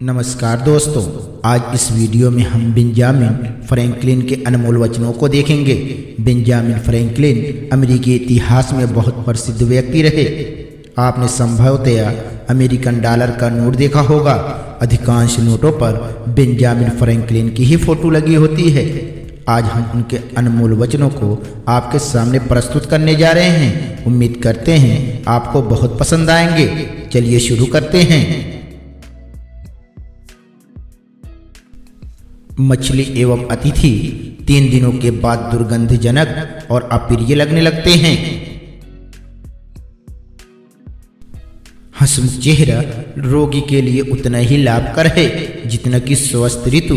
नमस्कार दोस्तों, आज इस वीडियो में हम बेंजामिन फ्रैंकलिन के अनमोल वचनों को देखेंगे। बेंजामिन फ्रैंकलिन अमेरिकी इतिहास में बहुत प्रसिद्ध व्यक्ति रहे। आपने संभवतया अमेरिकन डॉलर का नोट देखा होगा। अधिकांश नोटों पर बेंजामिन फ्रैंकलिन की ही फोटो लगी होती है। आज हम उनके अनमोल वचनों को आपके सामने प्रस्तुत करने जा रहे हैं। उम्मीद करते हैं आपको बहुत पसंद आएंगे। चलिए शुरू करते हैं। मछली एवं अतिथि 3 दिनों के बाद दुर्गंधजनक और अप्रिय लगने लगते हैं। हंसमुख चेहरा रोगी के लिए उतना ही लाभकर है जितना कि स्वस्थ ऋतु।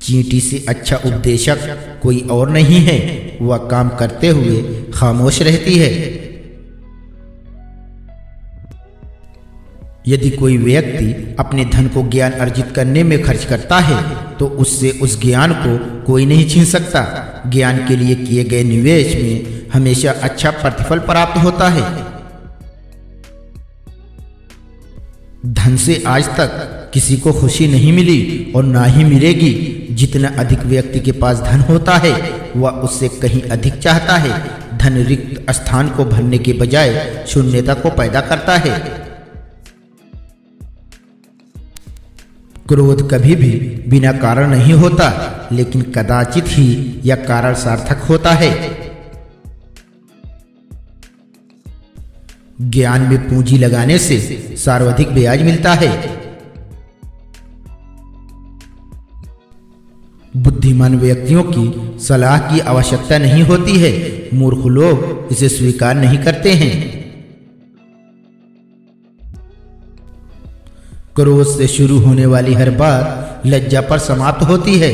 चींटी से अच्छा उपदेशक कोई और नहीं है। वह काम करते हुए खामोश रहती है। यदि कोई व्यक्ति अपने धन को ज्ञान अर्जित करने में खर्च करता है तो उससे उस ज्ञान को कोई नहीं छीन सकता। ज्ञान के लिए किए गए निवेश में हमेशा अच्छा प्रतिफल प्राप्त होता है। धन से आज तक किसी को खुशी नहीं मिली और ना ही मिलेगी। जितना अधिक व्यक्ति के पास धन होता है वह उससे कहीं अधिक चाहता है। धन रिक्त स्थान को भरने के बजाय शून्यता को पैदा करता है। क्रोध कभी भी बिना कारण नहीं होता, लेकिन कदाचित ही यह कारण सार्थक होता है। ज्ञान में पूंजी लगाने से सर्वाधिक ब्याज मिलता है। बुद्धिमान व्यक्तियों की सलाह की आवश्यकता नहीं होती है। मूर्ख लोग इसे स्वीकार नहीं करते हैं। क्रोध से शुरू होने वाली हर बात लज्जा पर समाप्त होती है।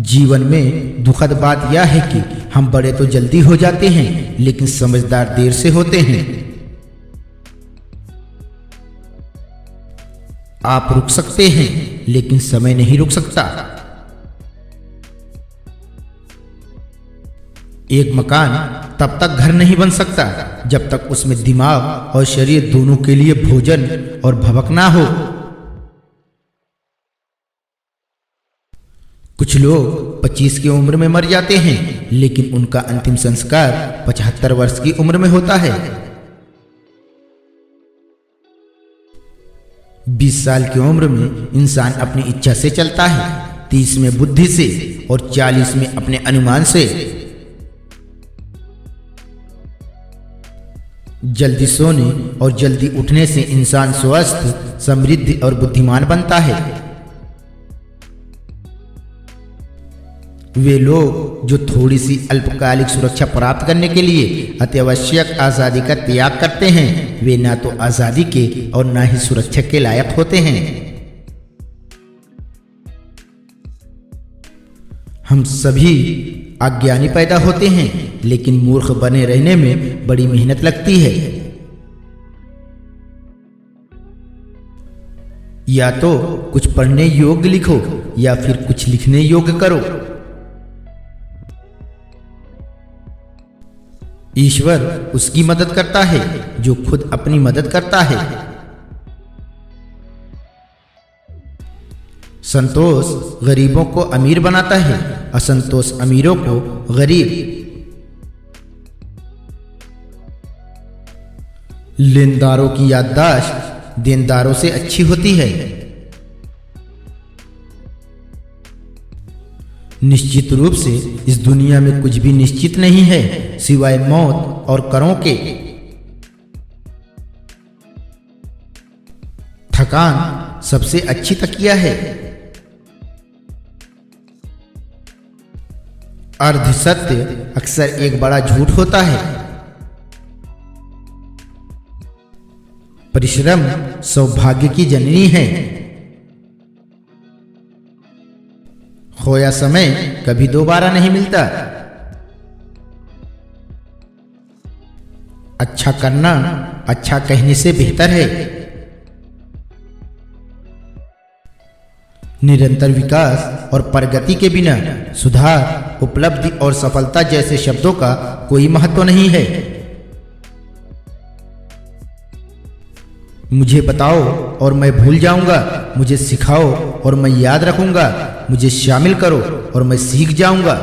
जीवन में दुखद बात यह है कि हम बड़े तो जल्दी हो जाते हैं, लेकिन समझदार देर से होते हैं। आप रुक सकते हैं, लेकिन समय नहीं रुक सकता। एक मकान तब तक घर नहीं बन सकता जब तक उसमें दिमाग और शरीर दोनों के लिए भोजन और भवक ना हो। कुछ लोग 25 की उम्र में मर जाते हैं, लेकिन उनका अंतिम संस्कार 75 वर्ष की उम्र में होता है। 20 साल की उम्र में इंसान अपनी इच्छा से चलता है, 30 में बुद्धि से और 40 में अपने अनुमान से। जल्दी सोने और जल्दी उठने से इंसान स्वस्थ, समृद्ध और बुद्धिमान बनता है। वे लोग जो थोड़ी सी अल्पकालिक सुरक्षा प्राप्त करने के लिए अत्यावश्यक आज़ादी का त्याग करते हैं, वे ना तो आज़ादी के और ना ही सुरक्षा के लायक होते हैं। हम सभी अज्ञानी पैदा होते हैं, लेकिन मूर्ख बने रहने में बड़ी मेहनत लगती है। या तो कुछ पढ़ने योग्य लिखो या फिर कुछ लिखने योग्य करो। ईश्वर उसकी मदद करता है जो खुद अपनी मदद करता है। संतोष गरीबों को अमीर बनाता है, असंतोष अमीरों को गरीब। लेनदारों की याददाश्त देनदारों से अच्छी होती है। निश्चित रूप से इस दुनिया में कुछ भी निश्चित नहीं है सिवाय मौत और करों के। थकान सबसे अच्छी तकिया है। अर्ध सत्य अक्सर एक बड़ा झूठ होता है। परिश्रम सौभाग्य की जननी है। खोया समय कभी दोबारा नहीं मिलता। अच्छा करना अच्छा कहने से बेहतर है। निरंतर विकास और प्रगति के बिना सुधार, उपलब्धि और सफलता जैसे शब्दों का कोई महत्व नहीं है। मुझे बताओ और मैं भूल जाऊंगा, मुझे सिखाओ और मैं याद रखूंगा, मुझे शामिल करो और मैं सीख जाऊंगा।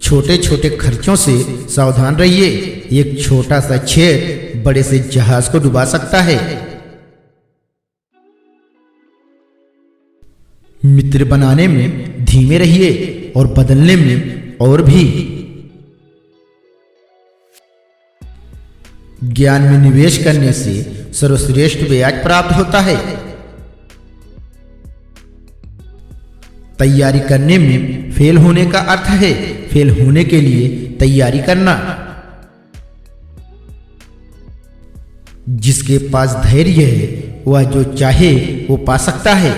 छोटे छोटे खर्चों से सावधान रहिए। एक छोटा सा छेद बड़े से जहाज को डुबा सकता है। मित्र बनाने में धीमे रहिए और बदलने में और भी। ज्ञान में निवेश करने से सर्वश्रेष्ठ ब्याज प्राप्त होता है। तैयारी करने में फेल होने का अर्थ है फेल होने के लिए तैयारी करना। जिसके पास धैर्य है वह जो चाहे वो पा सकता है।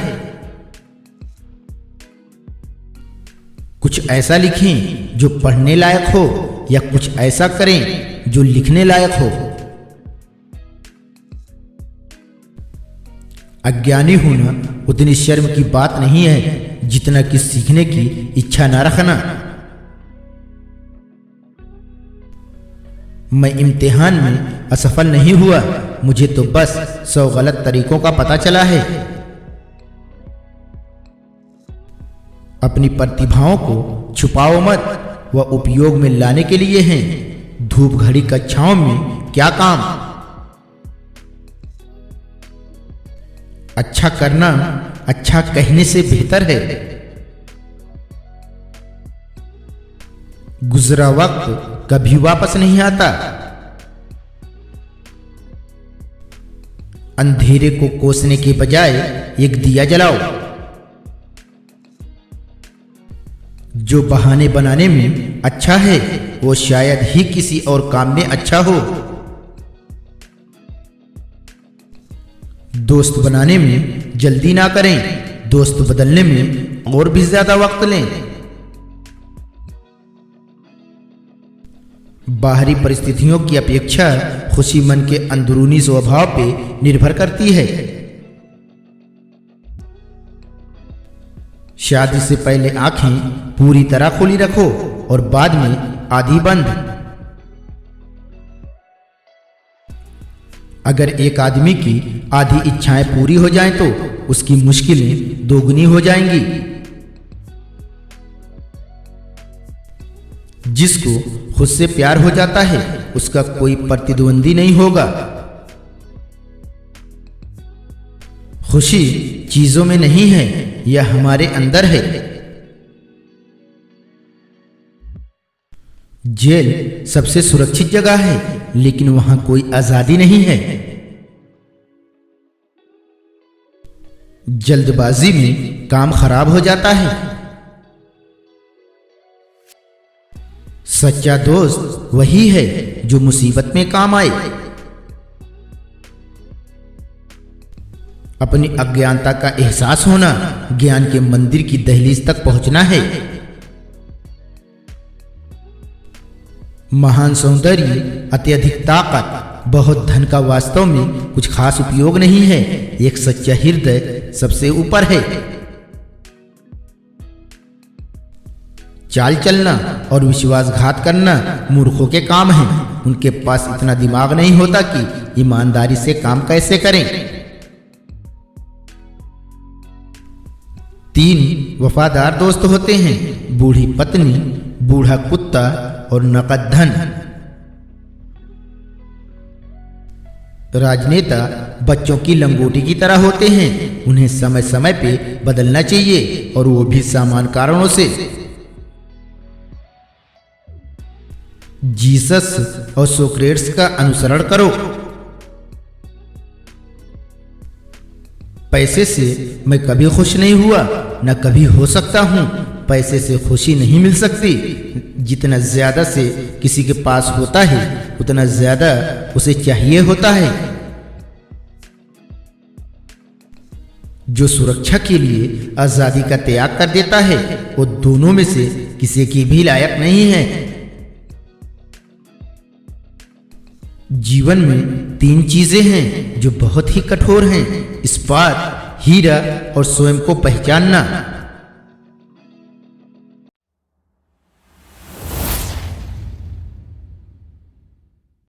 कुछ ऐसा लिखें जो पढ़ने लायक हो या कुछ ऐसा करें जो लिखने लायक हो। अज्ञानी होना उतनी शर्म की बात नहीं है जितना कि सीखने की इच्छा न रखना। मैं इम्तिहान में असफल नहीं हुआ, मुझे तो बस 100 गलत तरीकों का पता चला है। अपनी प्रतिभाओं को छुपाओ मत, वह उपयोग में लाने के लिए हैं। धूप घड़ी कक्षाओं में क्या काम। अच्छा करना अच्छा कहने से बेहतर है। गुजरा वक्त कभी वापस नहीं आता। अंधेरे को कोसने के बजाय एक दिया जलाओ। जो बहाने बनाने में अच्छा है वो शायद ही किसी और काम में अच्छा हो। दोस्त बनाने में जल्दी ना करें, दोस्त बदलने में और भी ज्यादा वक्त लें। बाहरी परिस्थितियों की अपेक्षा खुशी मन के अंदरूनी स्वभाव पे निर्भर करती है। शादी से पहले आंखें पूरी तरह खुली रखो और बाद में आधी बंद। अगर एक आदमी की आधी इच्छाएं पूरी हो जाएं तो उसकी मुश्किलें दोगुनी हो जाएंगी। जिसको खुद से प्यार हो जाता है उसका कोई प्रतिद्वंदी नहीं होगा। खुशी चीजों में नहीं है, यह हमारे अंदर है। जेल सबसे सुरक्षित जगह है लेकिन वहां कोई आजादी नहीं है। जल्दबाजी में काम खराब हो जाता है। सच्चा दोस्त वही है जो मुसीबत में काम आए। अपनी अज्ञानता का एहसास होना ज्ञान के मंदिर की दहलीज तक पहुंचना है। महान सौंदर्य, अत्यधिक ताकत, बहुत धन का वास्तव में कुछ खास उपयोग नहीं है। एक सच्चा हृदय सबसे ऊपर है। चाल चलना और विश्वासघात करना मूर्खों के काम हैं। उनके पास इतना दिमाग नहीं होता कि ईमानदारी से काम कैसे करें। 3 वफादार दोस्त होते हैं, बूढ़ी पत्नी, बूढ़ा कुत्ता और नकद धन। राजनेता बच्चों की लंगोटी की तरह होते हैं, उन्हें समय समय पे बदलना चाहिए और वो भी सामान्य कारणों से। जीसस और सोक्रेट्स का अनुसरण करो। पैसे से मैं कभी खुश नहीं हुआ, न कभी हो सकता हूं। पैसे से खुशी नहीं मिल सकती। जितना ज्यादा से किसी के पास होता है उतना ज्यादा उसे चाहिए होता है। जो सुरक्षा के लिए आजादी का त्याग कर देता है वो दोनों में से किसी की भी लायक नहीं है। जीवन में 3 चीजें हैं जो बहुत ही कठोर हैं: इस्पात, हीरा और स्वयं को पहचानना।